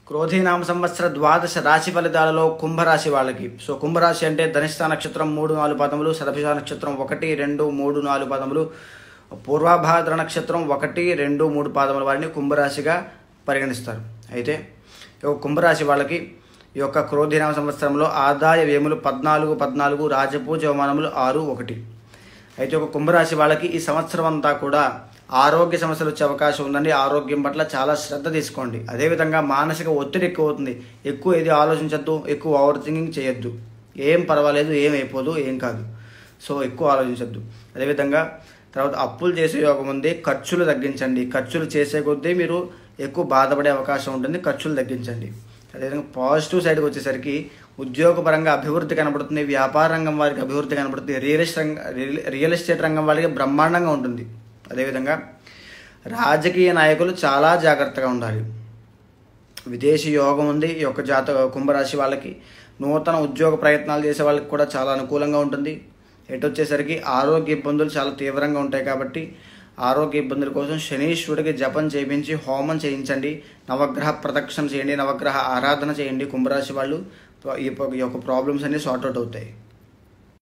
క్రోధీనామ సంవత్సర ద్వాదశ రాశి ఫలితాలలో కుంభరాశి వాళ్ళకి. సో కుంభరాశి అంటే ధనిష్ట నక్షత్రం 3-4 పదములు, శతభిష నక్షత్రం 1, 2, 3, 4 పదములు, పూర్వభాద్ర నక్షత్రం 1, 2, 3 పాదముల వారిని కుంభరాశిగా పరిగణిస్తారు. అయితే కుంభరాశి వాళ్ళకి ఈ యొక్క క్రోధీనామ సంవత్సరంలో ఆదాయ వ్యయములు 14, రాజపూజ అవమానములు 6, 1. అయితే ఒక కుంభరాశి వాళ్ళకి ఈ సంవత్సరం అంతా కూడా ఆరోగ్య సమస్యలు వచ్చే అవకాశం ఉందండి. ఆరోగ్యం పట్ల చాలా శ్రద్ధ తీసుకోండి. అదేవిధంగా మానసిక ఒత్తిడి ఎక్కువ అవుతుంది. ఎక్కువ ఏది ఆలోచించద్దు, ఎక్కువ ఓవర్ థింకింగ్ చేయొద్దు. ఏం పర్వాలేదు, ఏం అయిపోదు, ఏం కాదు. సో ఎక్కువ ఆలోచించద్దు. అదేవిధంగా తర్వాత అప్పులు చేసే యోగం ఉంది. ఖర్చులు తగ్గించండి. ఖర్చులు చేసే కొద్దీ మీరు ఎక్కువ బాధపడే అవకాశం ఉంటుంది. ఖర్చులు తగ్గించండి. అదేవిధంగా పాజిటివ్ సైడ్కి వచ్చేసరికి ఉద్యోగపరంగా అభివృద్ధి కనబడుతుంది. వ్యాపార రంగం వారికి అభివృద్ధి కనబడుతుంది. రియల్ ఎస్టేట్ రంగం వారికి బ్రహ్మాండంగా ఉంటుంది. అదేవిధంగా రాజకీయ నాయకులు చాలా జాగ్రత్తగా ఉండాలి. విదేశీ యోగం ఉంది ఈ యొక్క కుంభరాశి వాళ్ళకి. నూతన ఉద్యోగ ప్రయత్నాలు చేసే వాళ్ళకి కూడా చాలా అనుకూలంగా ఉంటుంది. ఎటు వచ్చేసరికి ఆరోగ్య ఇబ్బందులు చాలా తీవ్రంగా ఉంటాయి కాబట్టి ఆరోగ్య ఇబ్బందుల కోసం శనీశ్వరుడికి జపం చేయించి హోమం చేయించండి. నవగ్రహ ప్రదక్షిణ చేయండి. నవగ్రహ ఆరాధన చేయండి. కుంభరాశి వాళ్ళు ఈ యొక్క ప్రాబ్లమ్స్ అన్నీ సార్ట్అవుట్ అవుతాయి.